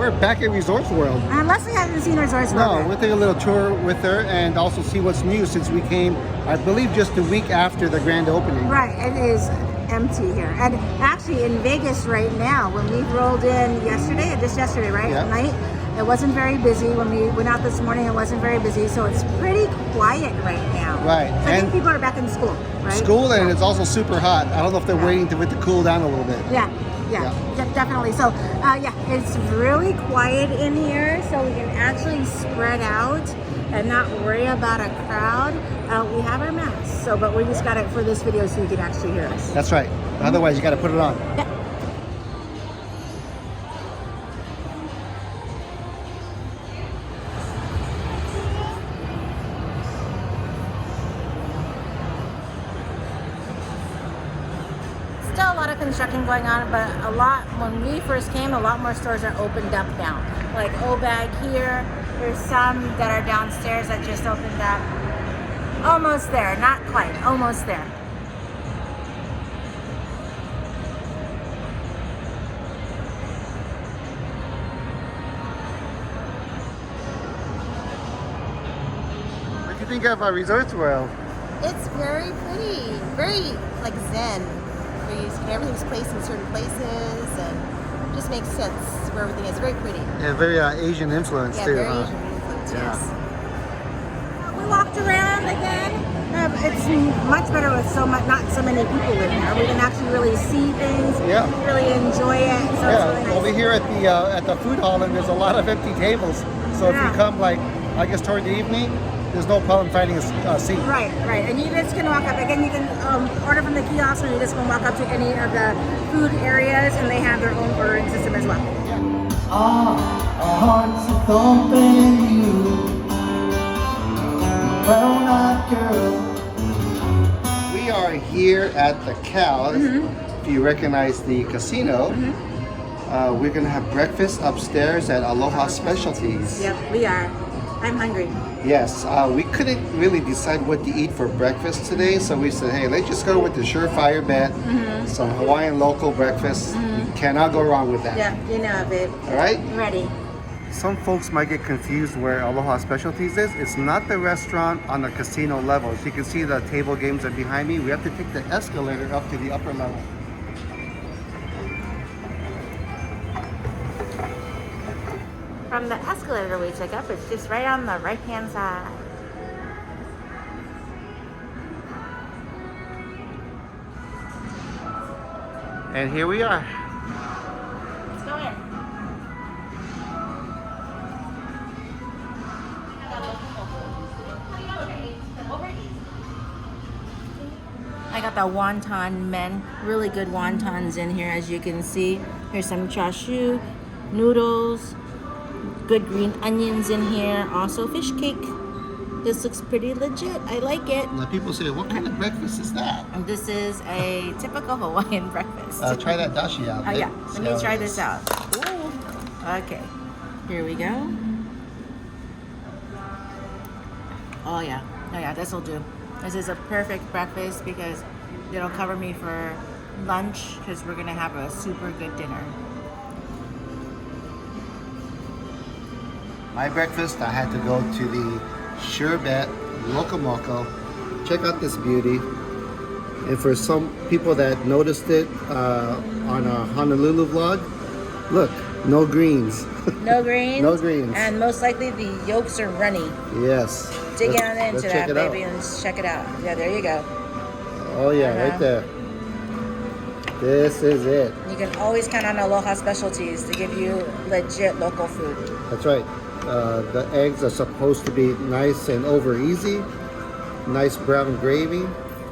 we're back at Resorts World. And Leslie hasn't seen Resorts World No, yet. we'll take a little tour with her and also see what's new since we came, I believe, just a week after the grand opening. Right, it is empty here. And actually in Vegas right now, when we rolled in yesterday, just yesterday, right, Yeah. at night, it wasn't very busy. When we went out this morning, it wasn't very busy. So it's pretty quiet right now. Right. So I And think people are back in school, right? School, and it's also super hot. I don't know if they're waiting for it to cool down a little bit. Yeah, definitely. So, yeah, it's really quiet in here, so we can actually spread out and not worry about a crowd. We have our masks, so but we just got it for this video so you can actually hear us. That's right. Otherwise, you got to put it on. Yeah. Still a lot of construction going on, but when we first came, a lot more stores are opened up now. Like Obag here, there's some that are downstairs that just opened up. Almost there, not quite, almost there. What do you think of Resorts World? It's very pretty, very like zen. Everything's placed in certain places and it just makes sense where everything is. Very pretty. Yeah, very Asian influence Yeah, too, very huh? Asian influence, Yeah. yes. We walked around again. It's much better with not so many people in there. We can actually really see things, Yeah. really enjoy it. So it's really nice. Over here at the food hall, and there's a lot of empty tables. So if Yeah. you come, like, I guess toward the evening, there's no problem finding a seat. Right. And you just can walk up. Again, you can order from the kiosk, or you just can walk up to any of the food areas, and they have their own ordering system as well. Our hearts are thumping you, brown-eyed girl. We are here at the Cal. If you recognize the casino, we're going to have breakfast upstairs at Aloha Specialties. Yep, we are. I'm hungry. Yes, we couldn't really decide what to eat for breakfast today, so we said, hey, let's just go with the surefire bet, some Hawaiian local breakfast. You cannot go wrong with that. Yeah, you know, babe. All right? Ready. Some folks might get confused where Aloha Specialties is. It's not the restaurant on the casino level. As you can see, the table games are behind me. We have to take the escalator up to the upper level. From the escalator we took up, it's just right on the right-hand side. And here we are. Let's go in. I got the wonton men, really good wontons in here, as you can see. Here's some chashu, noodles, good green onions in here, also fish cake. This looks pretty legit. I like it. Now people say, what kind of breakfast is that? And this is a typical Hawaiian breakfast. Try that dashi out. Oh babe. yeah, See let me how try it this is. out. Ooh. Okay, here we go. Oh yeah, this will do. This is a perfect breakfast because it'll cover me for lunch because we're gonna have a super good dinner. My breakfast, I had to go to the Sherbet Locomoco. Check out this beauty. And for some people that noticed it on our Honolulu vlog, look, no greens. No greens. No greens. And most likely the yolks are runny. Yes. Dig Let's- on into let's that, check it baby, out. and check it out. Yeah, there you go. Oh yeah, Uh-huh. right there. This is it. You can always count on Aloha Specialties to give you legit local food. That's right. The eggs are supposed to be nice and over easy. Nice brown gravy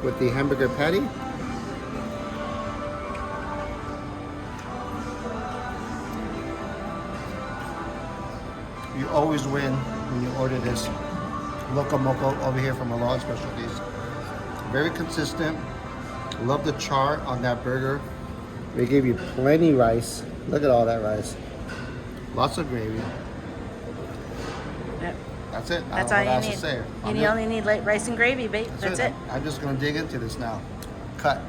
with the hamburger patty. You always win when you order this Locomoco over here from Aloha Specialties. Very consistent. Love the char on that burger. They give you plenty rice. Look at all that rice. Lots of gravy. Yep. That's it. That's I all don't know what you else to need. say. You only need like rice and gravy, babe. That's it. I'm just gonna dig into this now. Cut.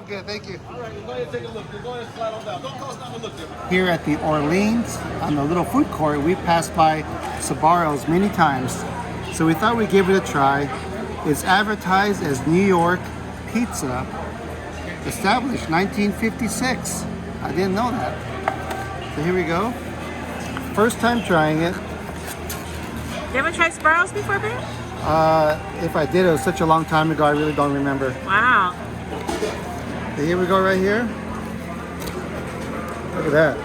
I'm good. Thank you. All right, go ahead and take a look. Go ahead and slide on down. Don't close down and look there. Here at the Orleans, on the little food court, we passed by Sbarro's many times. So we thought we'd give it a try. It's advertised as New York pizza, established 1956. I didn't know that. So here we go. First time trying it. You ever tried Sbarro's before, Ben? If I did, it was such a long time ago, I really don't remember. Wow. So here we go right here. Look at that.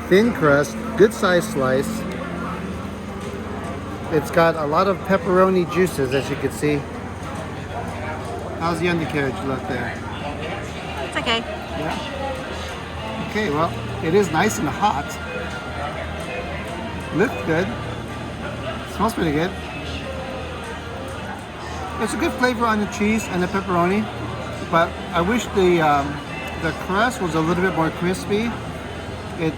Thin crust, good size slice. It's got a lot of pepperoni juices, as you can see. How's the undercarriage look there? It's okay. Yeah. Okay, well, it is nice and hot. Looks good. Smells pretty good. It's a good flavor on the cheese and the pepperoni, but I wish the crust was a little bit more crispy. It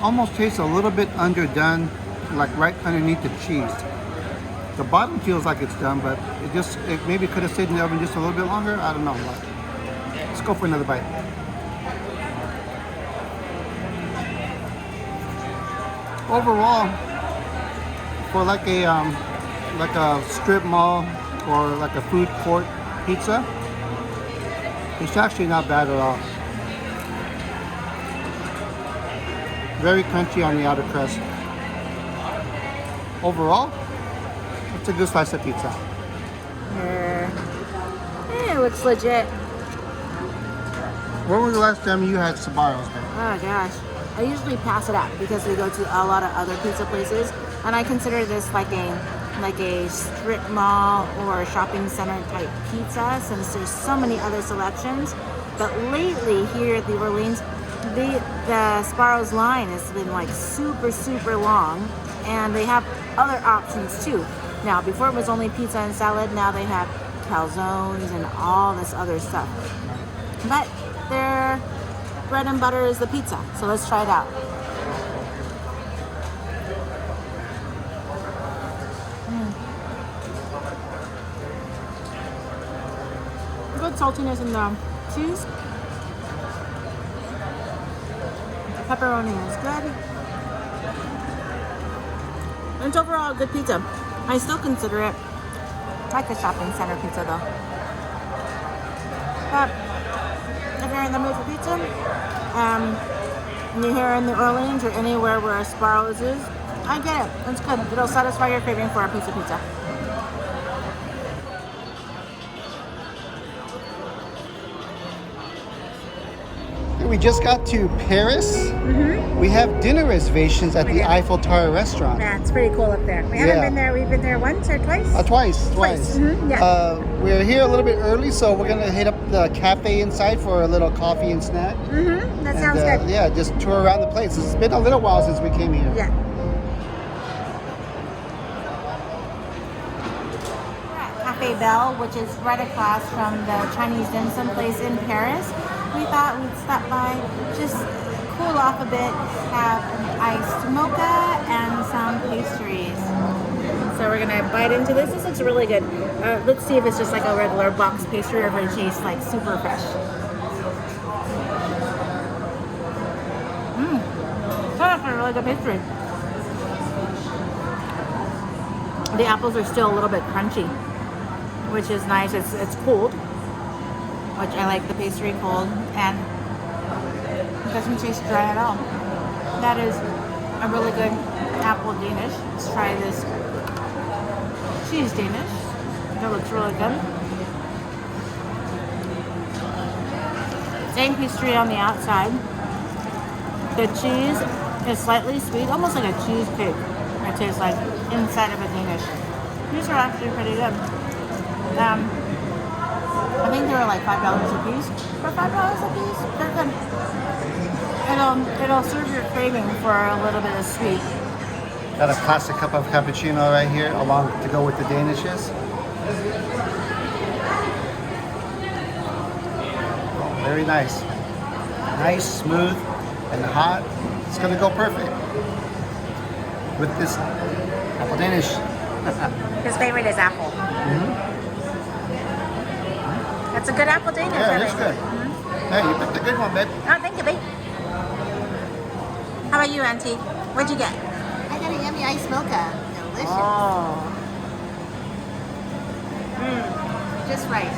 almost tastes a little bit underdone, like right underneath the cheese. The bottom feels like it's done, but it maybe could have stayed in the oven just a little bit longer. I don't know. Let's go for another bite. Overall, for like a strip mall or like a food court pizza, it's actually not bad at all. Very crunchy on the outer crust. Overall, it's a good slice of pizza. It looks legit. When was the last time you had Sbarro's? Oh gosh. I usually pass it up because we go to a lot of other pizza places, and I consider this like a strip mall or shopping center type pizza since there's so many other selections. But lately here at the Orleans, the Sbarro's line has been like super long, and they have other options too. Now before it was only pizza and salad, now they have calzones and all this other stuff. But their bread and butter is the pizza, so let's try it out. Good saltiness in the cheese. Pepperoni is good. It's overall a good pizza. I still consider it like a shopping center pizza though. But if you're in the mood for pizza, and you're here in the Orleans or anywhere where Sbarro's is, I get it. It's good. It'll satisfy your craving for a piece of pizza. We just got to Paris. We have dinner reservations at the Eiffel Tower restaurant. That's pretty cool up there. We haven't been there. We've been there once or twice? Twice. Yeah. We're here a little bit early, so we're gonna hit up the cafe inside for a little coffee and snack. That sounds good. Yeah, just tour around the place. It's been a little while since we came here. Yeah. We're at Cafe Belle, which is right across from the Chinese dim sum place in Paris. We thought we'd stop by, just cool off a bit, have an iced mocha and some pastries. So we're gonna bite into this. This looks really good. Let's see if it's just like a regular box pastry or if it tastes like super fresh. That's a really good pastry. The apples are still a little bit crunchy, which is nice. It's cooled, which I like the pastry cold, and it doesn't taste dry at all. That is a really good apple Danish. Let's try this cheese Danish. That looks really good. Same pastry on the outside. The cheese is slightly sweet, almost like a cheesecake. It tastes like inside of a Danish. These are actually pretty good. I think they were like $5 a piece. For $5 a piece, they're good. It'll serve your craving for a little bit of sweet. Got a classic cup of cappuccino right here, along to go with the Danishes. Oh, very nice. Nice, smooth, and hot. It's gonna go perfect with this apple Danish. His favorite is apple. That's a good apple Danish. Yeah, I it is think. good. Hey, you picked a good one, babe. Oh, thank you, babe. How about you, Auntie? What'd you get? I got a yummy iced mocha. Delicious. Oh. Just right.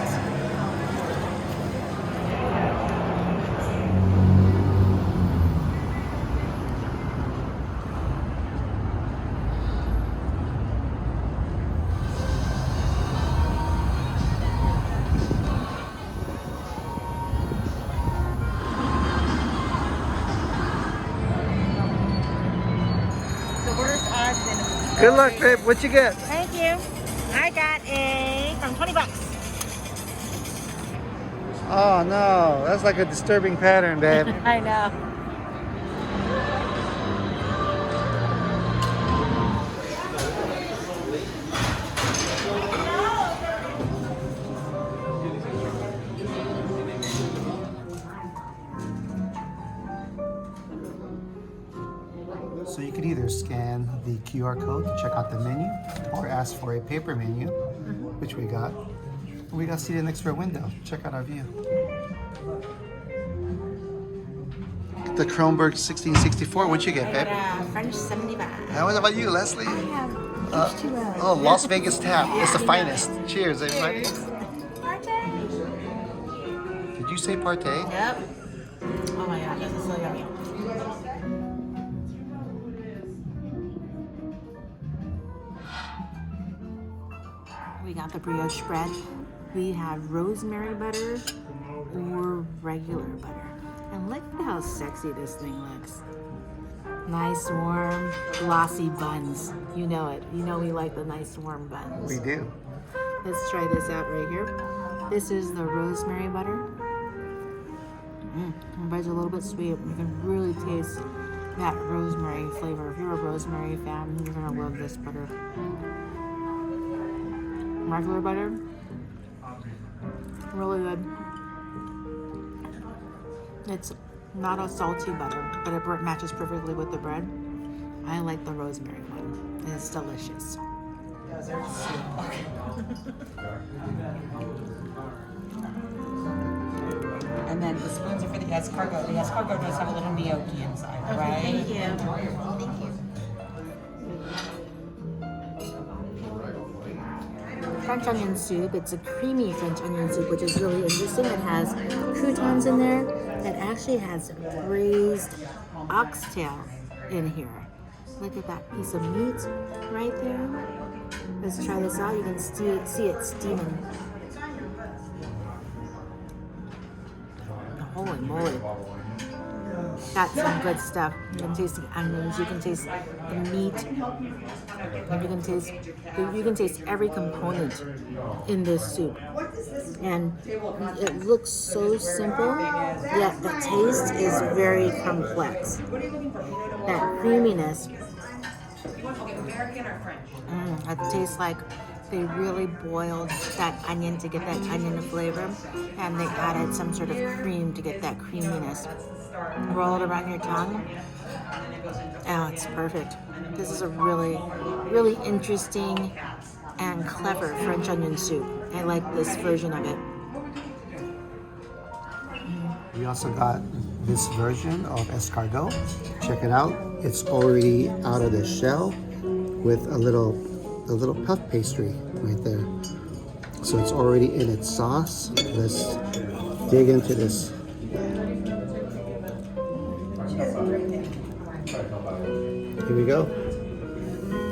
The worst odds in Good luck, babe. What'd you get? Thank you. I got from 20 bucks. Oh no, that's like a disturbing pattern, babe. I know. So you could either scan the QR code to check out the menu or ask for a paper menu, which we got. We got seated next to a window. Check out our view. The Kronberg 1664. What'd you get, babe? French 75. What about you, Leslie? I have H2O. Oh, Las Vegas Tap. It's the finest. Cheers, everybody. Partay. Did you say partay? Yep. Oh my god, this is so yummy. We got the brioche bread. We have rosemary butter or regular butter. And look at how sexy this thing looks. Nice, warm, glossy buns. You know it. You know we like the nice, warm buns. We do. Let's try this out right here. This is the rosemary butter. The bread's a little bit sweet. You can really taste that rosemary flavor. If you're a rosemary fan, you're gonna love this butter. Regular butter, really good. It's not a salty butter, but it matches perfectly with the bread. I like the rosemary one, and it's delicious. And then the spoons are for the escargot. The escargot does have a little gnocchi inside, right? Thank you. Thank you. French onion soup. It's a creamy French onion soup, which is really interesting. It has croutons in there. It actually has braised oxtail in here. Look at that piece of meat right there. Let's try this out. You can see it steaming. Holy moly. That's some good stuff. You can taste the onions, you can taste the meat, and you can taste every component in this soup. And it looks so simple, yet the taste is very complex. That creaminess. It tastes like they really boiled that onion to get that onion flavor, and they added some sort of cream to get that creaminess. Roll it around your tongue. Oh, it's perfect. This is a really, really interesting and clever French onion soup. I like this version of it. We also got this version of escargot. Check it out. It's already out of the shell with a little puff pastry right there. So it's already in its sauce. Let's dig into this. Here we go.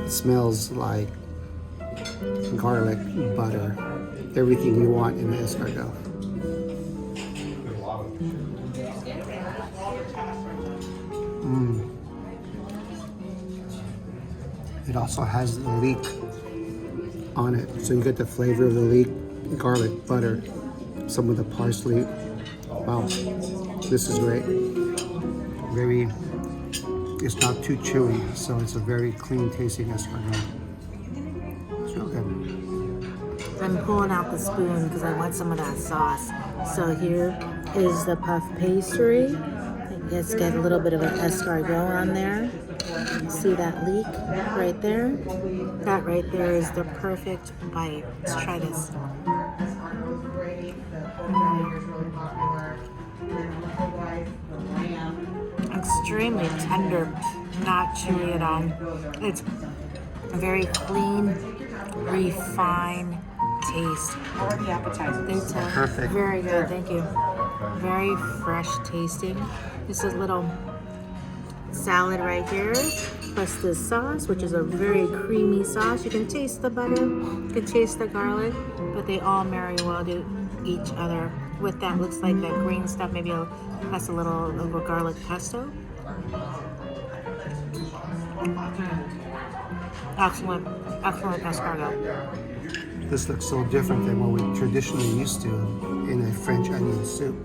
It smells like garlic, butter, everything you want in the escargot. It also has the leek on it, so you get the flavor of the leek, garlic, butter, some of the parsley. Wow, this is great. It's not too chewy, so it's a very clean tasting escargot. It's real good. I'm pulling out the spoon because I want some of that sauce. So here is the puff pastry. Let's get a little bit of an escargot on there. See that leek right there? That right there is the perfect bite. Let's try this. extremely tender, not chewy at all. It's a very clean, refined taste. How are the appetizers? It's Perfect. very good, thank you. Very fresh tasting. This is a little salad right here, plus this sauce, which is a very creamy sauce. You can taste the butter, you can taste the garlic, but they all marry well to each other. With that, looks like that green stuff, maybe plus a little garlic pesto. Excellent, excellent escargot. This looks so different than what we traditionally used to in a French onion soup.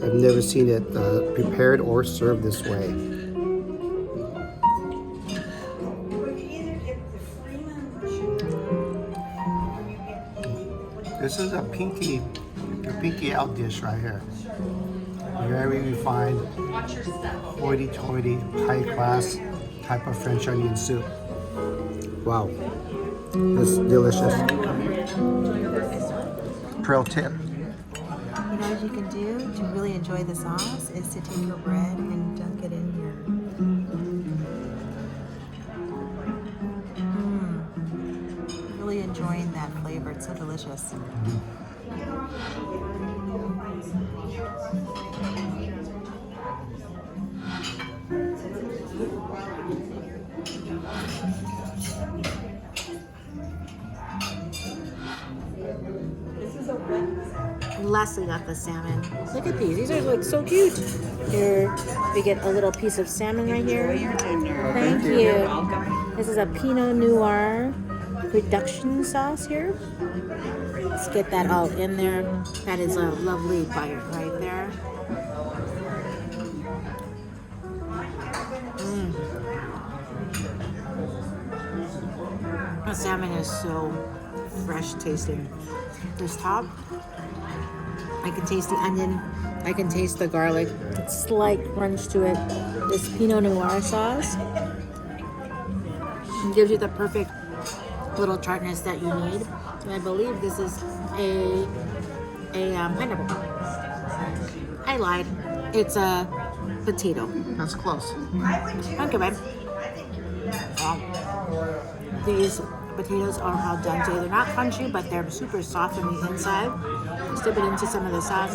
I've never seen it prepared or served this way. This is a pinky out dish right here. Very refined, hoity-toity, high-class type of French onion soup. Wow, this is delicious. Pro tip. You know what you can do to really enjoy the sauce is to take your bread and dunk it in here. Really enjoying that flavor. It's so delicious. Leslie got the salmon. Look at these. These are like so cute. Here we get a little piece of salmon right here. Thank you. This is a Pinot Noir reduction sauce here. Let's get that all in there. That is a lovely bite right there. The salmon is so fresh tasting. This top, I can taste the onion, I can taste the garlic, slight crunch to it. This Pinot Noir sauce gives you the perfect little tartness that you need. And I believe this is a pineapple. I lied. It's a potato. That's close. Okay, babe. These potatoes are al dente. They're not crunchy, but they're super soft on the inside. Let's dip it into some of the sauce.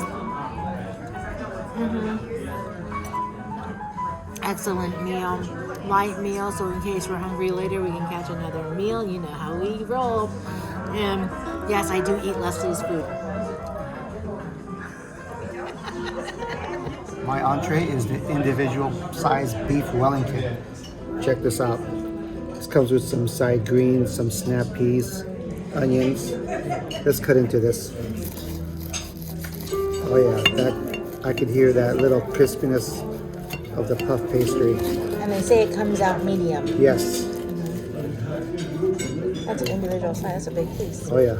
Excellent meal. Light meal, so in case we're hungry later, we can catch another meal. You know how we roll. And yes, I do eat Leslie's food. My entree is the individual size beef Wellington. Check this out. This comes with some side greens, some snap peas, onions. Let's cut into this. Oh yeah, I could hear that little crispiness of the puff pastry. And they say it comes out medium. Yes. That's an individual size. That's a big piece. Oh yeah.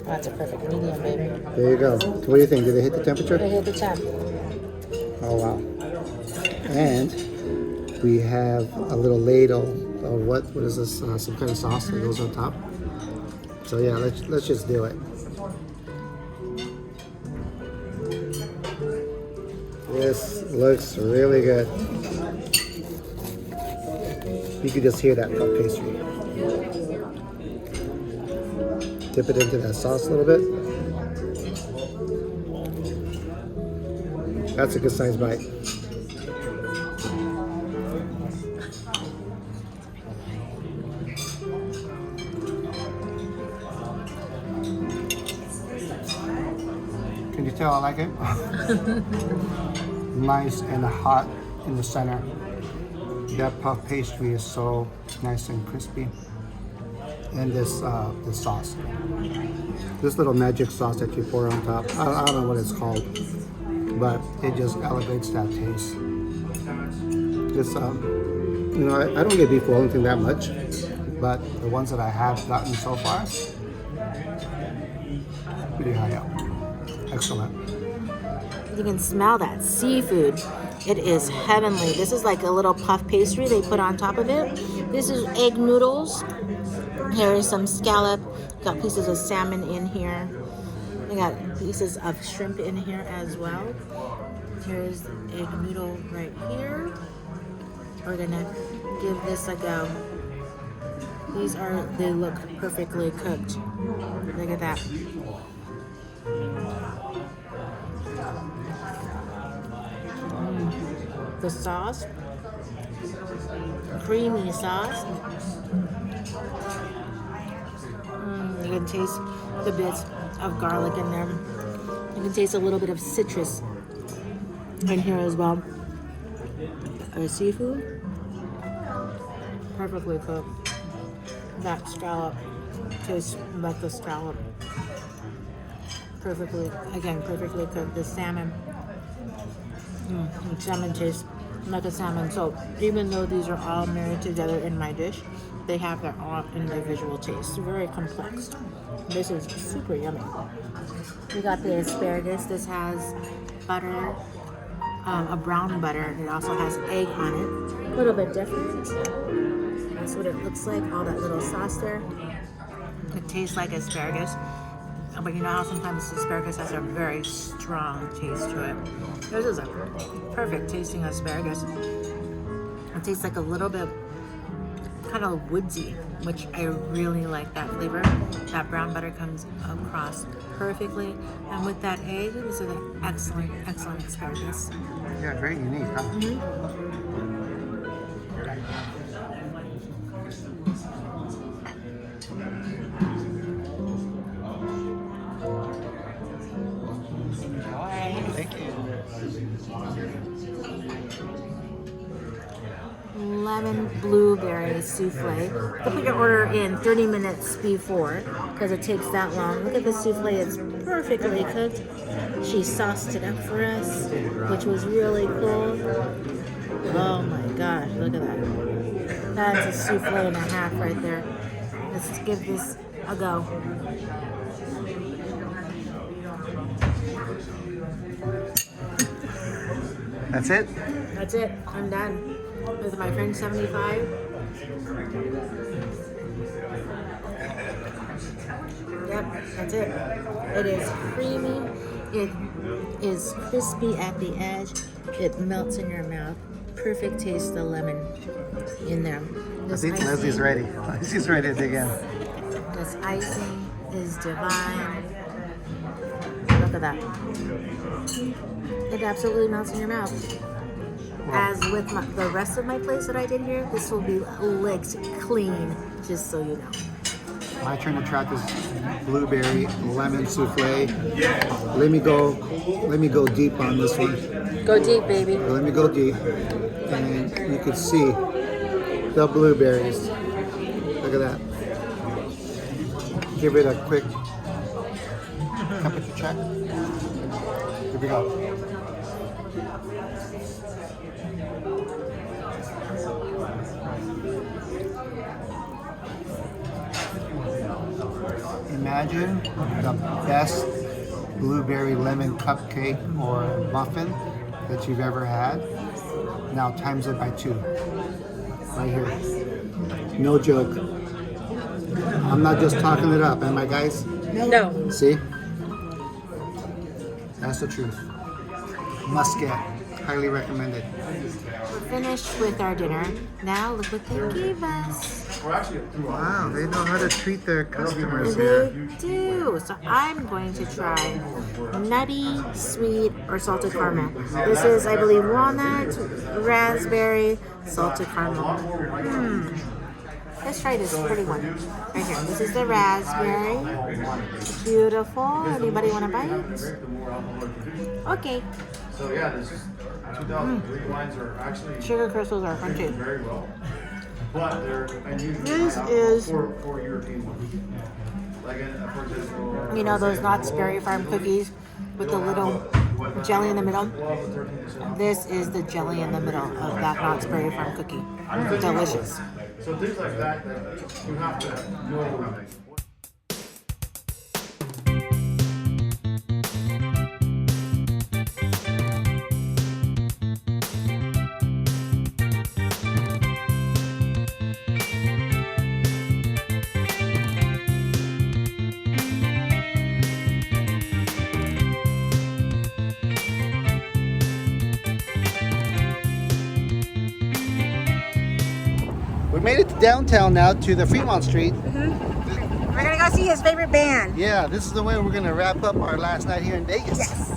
That's a perfect medium, baby. There you go. What do you think? Did they hit the temperature? They hit the temp. Oh wow. And we have a little ladle of what is this? Some kind of sauce that goes on top. So yeah, let's just do it. This looks really good. You can just hear that puff pastry. Dip it into that sauce a little bit. That's a good size bite. Can you tell I like it? Nice and hot in the center. That puff pastry is so nice and crispy. And this sauce. This little magic sauce that you pour on top. I don't know what it's called, but it just elevates that taste. This, you know, I don't get beef Wellington that much, but the ones that I have gotten so far, pretty high up. Excellent. You can smell that seafood. It is heavenly. This is like a little puff pastry they put on top of it. This is egg noodles. Here is some scallop. Got pieces of salmon in here. We got pieces of shrimp in here as well. Here's egg noodle right here. We're gonna give this a go. They look perfectly cooked. Look at that. The sauce, creamy sauce. You can taste the bits of garlic in there. You can taste a little bit of citrus in here as well. The seafood, perfectly cooked. That scallop tastes like the scallop. Perfectly cooked. The salmon, salmon tastes like a salmon. So even though these are all married together in my dish, they have their own individual taste. Very complex. This is super yummy. We got the asparagus. This has butter, a brown butter. It also has egg on it. A little bit different. That's what it looks like. All that little sauce there. It tastes like asparagus. But you know how sometimes asparagus has a very strong taste to it. This is a perfect tasting asparagus. It tastes like a little bit kind of woodsy, which I really like that flavor. That brown butter comes across perfectly. And with that egg, this is an excellent, excellent asparagus. Yeah, very unique, huh? Thank you. Lemon blueberry souffle. You put your order in 30 minutes before because it takes that long. Look at the souffle, it's perfectly cooked. She sauced it up for us, which was really cool. Oh my gosh, look at that. That's a souffle and a half right there. Let's give this a go. That's it? That's it. I'm done with my French 75. Yep, that's it. It is creamy. It is crispy at the edge. It melts in your mouth. Perfect taste of lemon in there. I think Leslie's ready. She's ready to dig in. This icing is divine. Look at that. It absolutely melts in your mouth. As with the rest of my plates that I did here, this will be licked clean, just so you know. My turn to try this blueberry lemon souffle. Let me go deep on this one. Go deep, baby. Let me go deep. And you can see the blueberries. Look at that. Give it a quick temperature check. Here we go. Imagine the best blueberry lemon cupcake or muffin that you've ever had. Now times it by 2. Right here. No joke. I'm not just talking it up, am I, guys? No. See? That's the truth. Must get. Highly recommended. We're finished with our dinner. Now look what they gave us. Wow, they know how to treat their customers They here. do. So I'm going to try nutty, sweet, or salted caramel. This is, I believe, walnut, raspberry, salted caramel. Let's try this pretty one right here. This is the raspberry. Beautiful. Anybody want to bite? Okay. So yeah, this is 2003 wines are actually Sugar crystals are crunchy. very well, but they're unusual. This is, for European ones. Like for example, you know, those Knott's Berry Farm cookies with the little jelly in the middle. This is the jelly in the middle of that Knott's Berry Farm cookie. Delicious. so things like that you have to know. made it to downtown now to the Fremont Street. We're gonna go see his favorite band. Yeah, this is the way we're gonna wrap up our last night here in Vegas. Yes.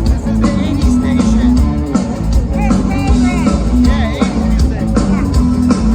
This is the 80 station. Yeah, 80 music.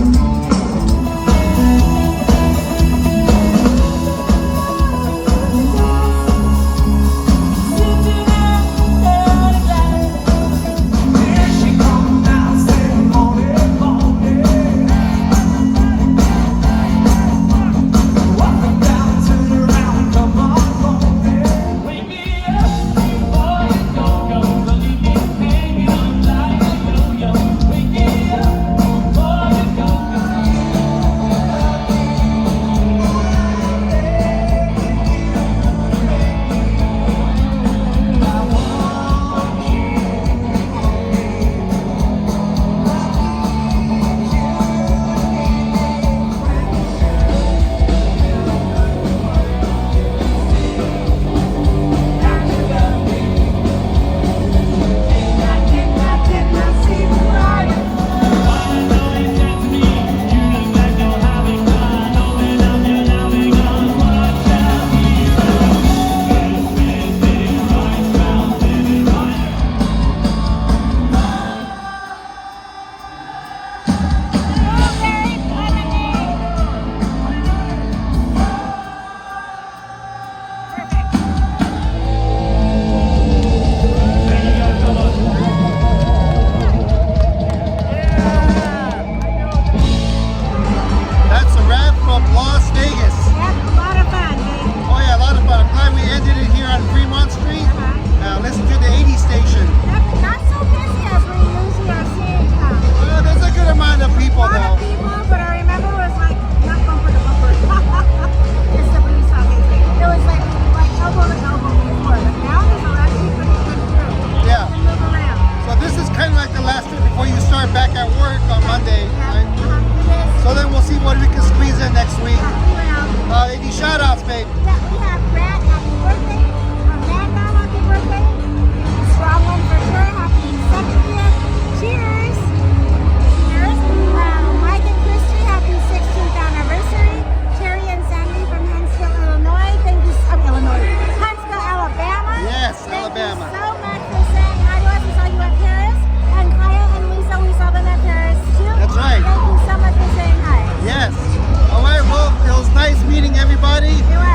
That's a wrap from Las Vegas. Yep, a lot of fun, babe. Oh yeah, a lot of fun. I'm glad we ended it here on Fremont Street. Listen to the 80 station. Yep, not so busy as we usually are seeing. There's a good amount of people A lot though. of people, but I remember it was like not bumper to bumper. It's the police talking. It was like elbow to elbow before, but now there's actually pretty good through. Yeah. You can move around. So this is kind of like the last trip before you start back at work on Monday. Right? It is. So then we'll see what we can squeeze in next week. We will. Any shout outs, babe? Yeah, we have Brad, happy birthday. Amanda, happy birthday. Strong one for sure, happy 70th. Cheers. Cheers. Mike and Christy, happy 16th anniversary. Terry and Sandy from Huntsville, Illinois. Thank you, Huntsville, Alabama. Yes, Thank Alabama. you so much for saying hi to us. We saw you at Paris. And Kaya and Lisa, we saw them at Paris too. That's right. Thank you so much for saying hi. Yes. All right. Well, it was nice meeting everybody. It was.